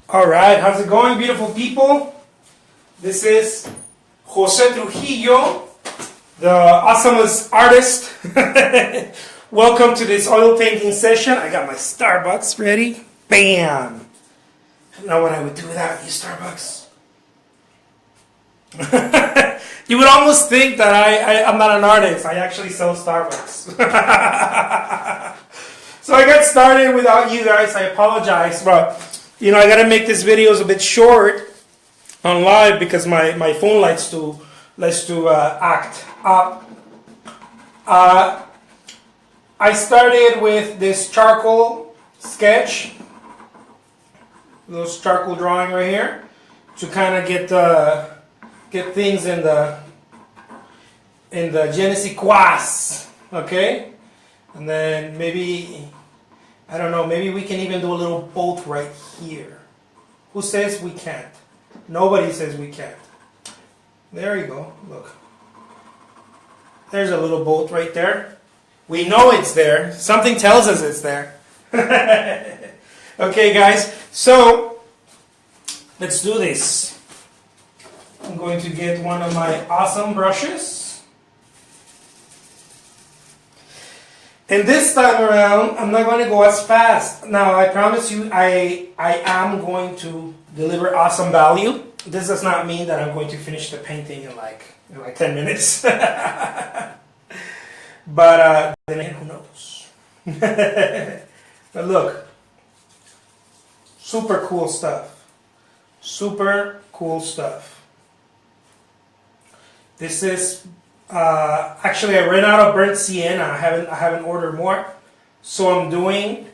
All right, how's it going, beautiful people? This is Jose Trujillo, the awesomest artist. Welcome to this oil painting session. I got my Starbucks ready. Bam! I don't know what I would do without you, Starbucks. You would almost think that I'm not an artist. I actually sell Starbucks. So I got started without you guys. I apologize, but I got to make this videos a bit short on live because my phone likes to act up. I started with this charcoal sketch, this charcoal drawing right here, to kind of get things in the je ne sais quoi, okay? And then maybe, I don't know, maybe we can even do a little boat right here. Who says we can't? Nobody says we can't. There you go, look. There's a little boat right there. We know it's there. Something tells us it's there. Okay, guys, so let's do this. I'm going to get one of my awesome brushes. And this time around, I'm not going to go as fast. Now, I promise you, I am going to deliver awesome value. This does not mean that I'm going to finish the painting in like 10 minutes. But then who knows? But look, super cool stuff. Super cool stuff. This is actually, I ran out of burnt sienna. I haven't ordered more, so I'm doing.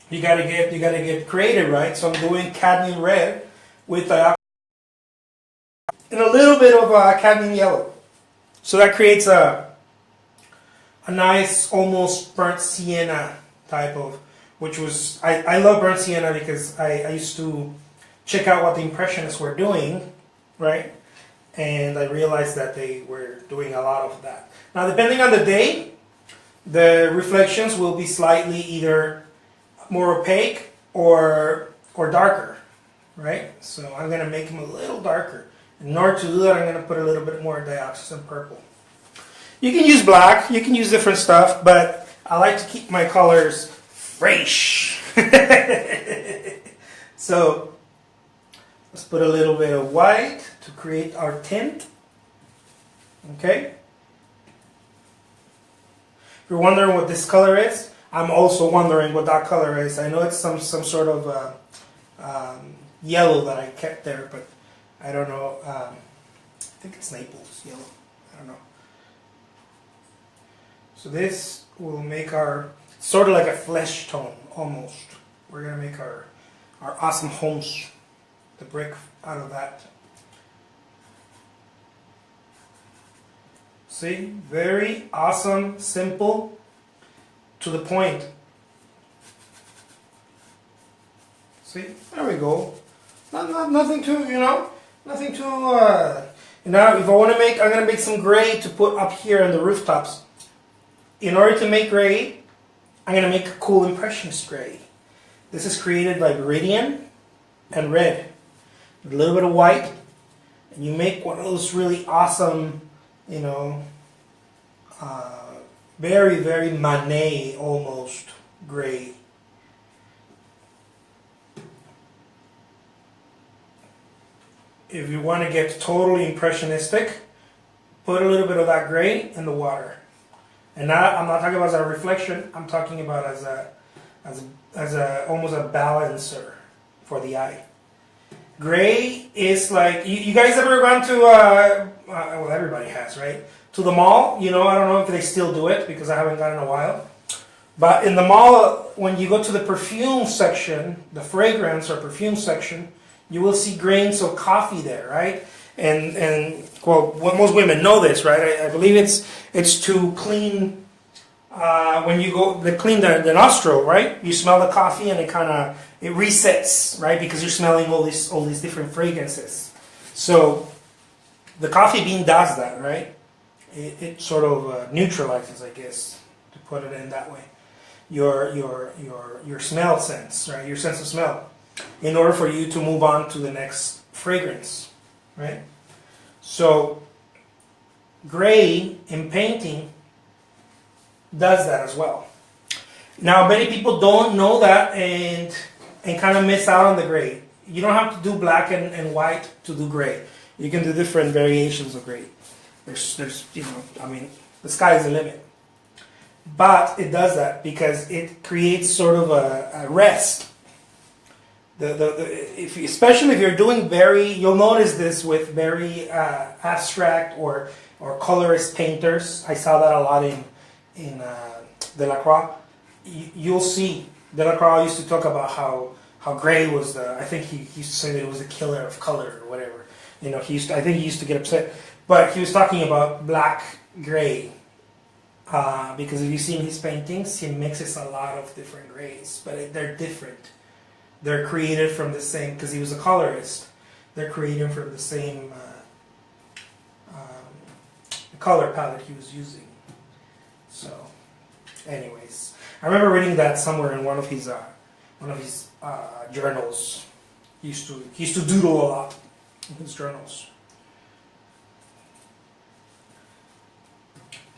You gotta get creative, right? So I'm doing cadmium red with and a little bit of cadmium yellow. So that creates a nice, almost burnt sienna type of, which was I love burnt sienna because I used to check out what the Impressionists were doing, right? And I realized that they were doing a lot of that. Now, depending on the day, the reflections will be slightly either more opaque or darker, right? So I'm going to make them a little darker. In order to do that, I'm going to put a little bit more dioxazine purple. You can use black, you can use different stuff, but I like to keep my colors fresh. So let's put a little bit of white to create our tint. Okay? If you're wondering what this color is, I'm also wondering what that color is. I know it's some sort of yellow that I kept there, but I don't know. I think it's Naples yellow. I don't know. So this will make our, sort of like a flesh tone, almost. We're going to make our awesome homes, the brick out of that. See, very awesome, simple, to the point. See, there we go. Nothing too, nothing too. Now, if I want to make, I'm going to make some gray to put up here on the rooftops. In order to make gray, I'm going to make a cool Impressionist gray. This is created by Viridian and red. With a little bit of white, and you make one of those really awesome, very, very Manet almost gray. If you want to get totally impressionistic, put a little bit of that gray in the water. And now I'm not talking about as a reflection, I'm talking about as a almost a balancer for the eye. Gray is like, you guys ever gone to, well, everybody has, right? To the mall, I don't know if they still do it because I haven't gone in a while. But in the mall, when you go to the perfume section, the fragrance or perfume section, you will see grains of coffee there, right? And well, most women know this, right? I believe it's to clean, when you go, they clean the nostril, right? You smell the coffee and it resets, right? Because you're smelling all these different fragrances. So the coffee bean does that, right? It sort of neutralizes, I guess, to put it in that way, your smell sense, right? Your sense of smell. in order for you to move on to the next fragrance, right? So gray in painting does that as well. Now, many people don't know that and kind of miss out on the gray. You don't have to do black and white to do gray. You can do different variations of gray. There's I mean, the sky is the limit. But it does that because it creates sort of a rest. Especially if you're doing you'll notice this with very abstract or colorist painters. I saw that a lot in Delacroix. You'll see Delacroix used to talk about how gray was I think he used to say that it was the killer of color or whatever. I think he used to get upset, but he was talking about black gray. Because if you see in his paintings, he mixes a lot of different grays, but they're different. They're created from the same, because he was a colorist, they're created from the same color palette he was using. So, anyways, I remember reading that somewhere in one of his journals. He used to doodle a lot in his journals.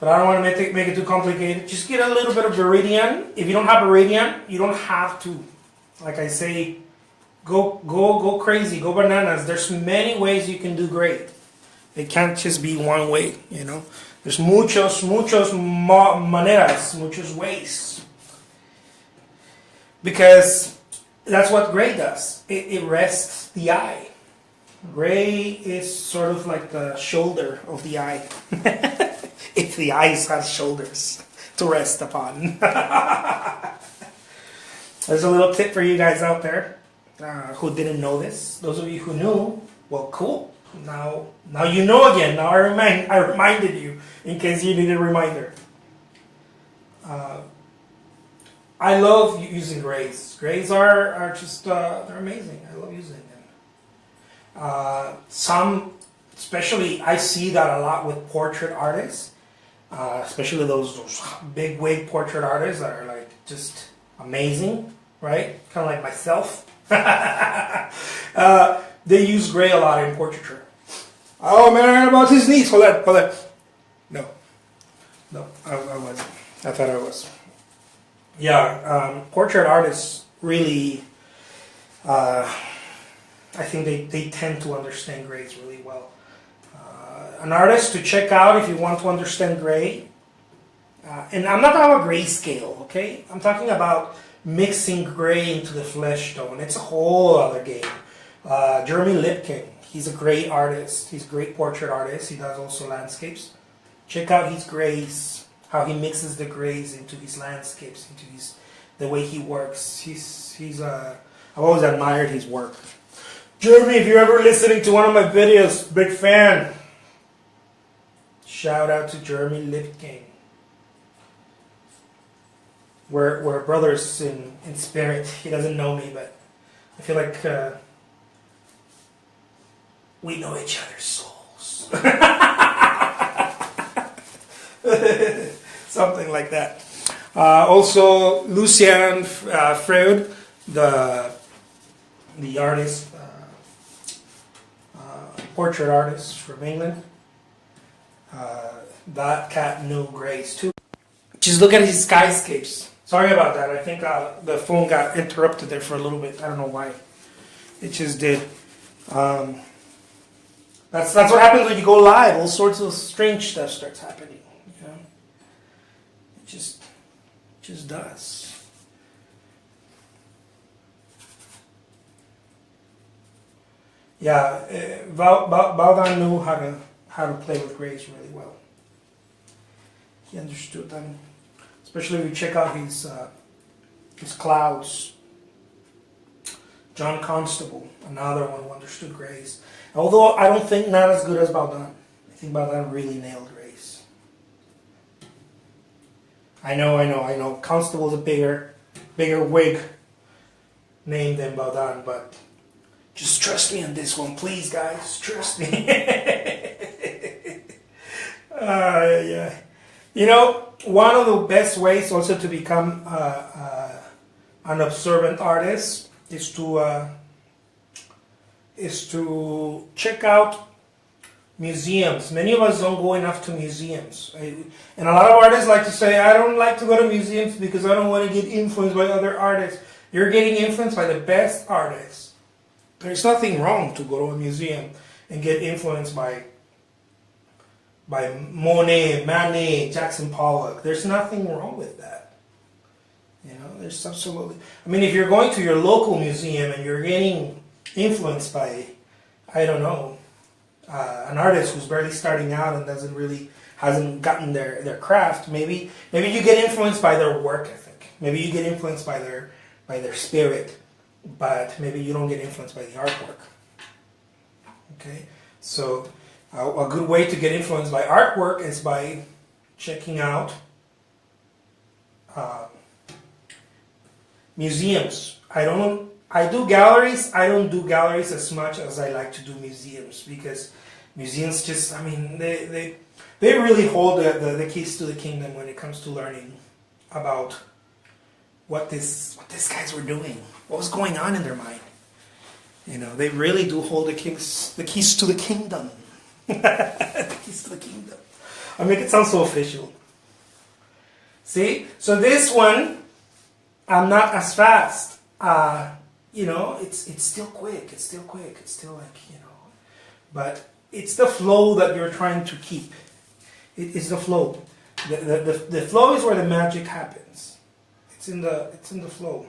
But I don't want to make it too complicated. Just get a little bit of Viridian. If you don't have Viridian, you don't have to. Like I say, go crazy, go bananas. There's many ways you can do great. It can't just be one way, There's muchos maneras, muchos ways. Because that's what gray does. It rests the eye. Gray is sort of like the shoulder of the eye. If the eyes have shoulders to rest upon. There's a little tip for you guys out there who didn't know this. Those of you who knew, well, cool. Now you know again. Now I reminded you in case you need a reminder. I love using grays. Grays are just they're amazing. I love using them. Especially I see that a lot with portrait artists. Especially those big wig portrait artists that are like just amazing, right? Kind of like myself. They use gray a lot in portraiture. Oh man, about his knees. Hold on. No, I wasn't. I thought I was. Yeah, portrait artists really, I think they tend to understand grays really well. An artist to check out if you want to understand gray. And I'm not talking about grayscale, okay? I'm talking about mixing gray into the flesh tone. It's a whole other game. Jeremy Lipkin, he's a great artist. He's a great portrait artist. He does also landscapes. Check out his grays, how he mixes the grays into his landscapes, into the way he works. I've always admired his work. Jeremy, if you're ever listening to one of my videos, big fan. Shout out to Jeremy Lipkin. We're brothers in spirit. He doesn't know me, but I feel like we know each other's souls. Something like that. Also, Lucien Freud, the artist, portrait artist from England. That cat knew grays too. Just look at his skyscapes. Sorry about that. I think the phone got interrupted there for a little bit. I don't know why. It just did. That's what happens when you go live. All sorts of strange stuff starts happening. It just does. Yeah, Baudin knew how to play with grays really well. He understood them, especially if you check out his clouds. John Constable, another one who understood grays. Although I don't think not as good as Baudin. I think Baudin really nailed grays. I know. Constable's a bigger wig name than Baudin, but just trust me on this one, please, guys. Trust me. Yeah. One of the best ways also to become an observant artist is to is to check out museums. Many of us don't go enough to museums. And a lot of artists like to say, I don't like to go to museums because I don't want to get influenced by other artists. You're getting influenced by the best artists. There's nothing wrong to go to a museum and get influenced by Monet, Manet, Jackson Pollock. There's nothing wrong with that. You know, there's absolutely... I mean, if you're going to your local museum and you're getting influenced by, I don't know, an artist who's barely starting out and hasn't gotten their craft, maybe you get influenced by their work ethic. Maybe you get influenced by their spirit, but maybe you don't get influenced by the artwork. Okay, so a good way to get influenced by artwork is by checking out museums. I do galleries. I don't do galleries as much as I like to do museums, because museums just, I mean, they really hold the keys to the kingdom when it comes to learning about what these guys were doing, what was going on in their mind. You know, they really do hold the keys to the kingdom. The keys to the kingdom. I make it sound so official. See? So this one, I'm not as fast. You know, it's still quick. It's still quick. It's still like, you know. But it's the flow that you're trying to keep. It's the flow. The flow is where the magic happens. It's in the flow.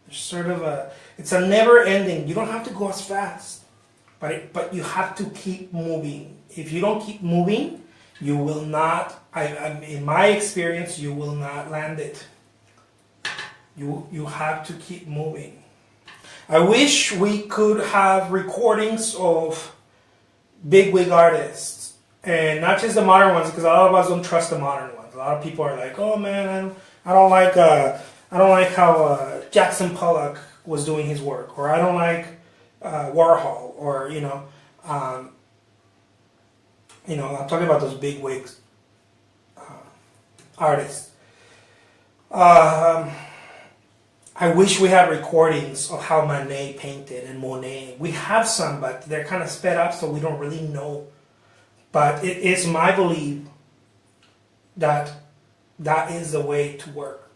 There's sort of it's a never ending. You don't have to go as fast, but you have to keep moving. If you don't keep moving, you will not, in my experience, you will not land it. You have to keep moving. I wish we could have recordings of bigwig artists, and not just the modern ones, because a lot of us don't trust the modern ones. A lot of people are like, "Oh man, I don't like how Jackson Pollock was doing his work," or "I don't like Warhol," or I'm talking about those bigwig artists. I wish we had recordings of how Manet painted and Monet. We have some, but they're kind of sped up, so we don't really know. But it is my belief that that is the way to work.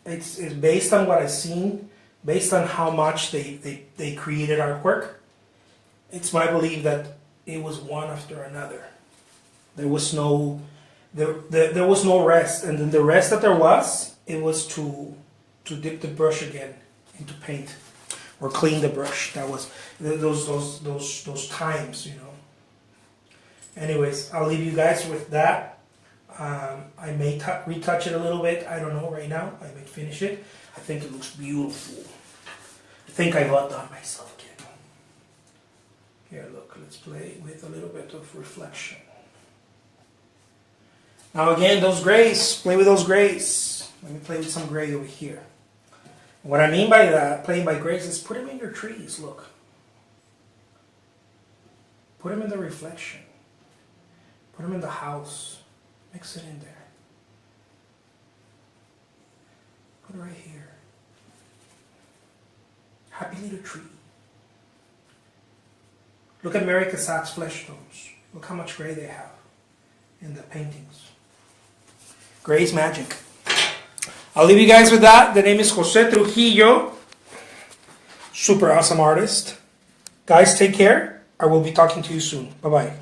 It's based on what I've seen, based on how much they created artwork. It's my belief that it was one after another. There was no rest, and then the rest that there was, it was to dip the brush again into paint or clean the brush. That was those times, you know. Anyways, I'll leave you guys with that. I may retouch it a little bit. I don't know right now. I may finish it. I think it looks beautiful. I think I got that myself again. Here, look. Let's play with a little bit of reflection. Now again, those grays. Play with those grays. Let me play with some gray over here. What I mean by that, playing by grays, is put them in your trees, look. Put them in the reflection. Put them in the house. Mix it in there. Put it right here. Happy little tree. Look at Mary Cassatt's flesh tones. Look how much gray they have in the paintings. Gray's magic. I'll leave you guys with that. The name is Jose Trujillo. Super awesome artist. Guys, take care. I will be talking to you soon. Bye-bye.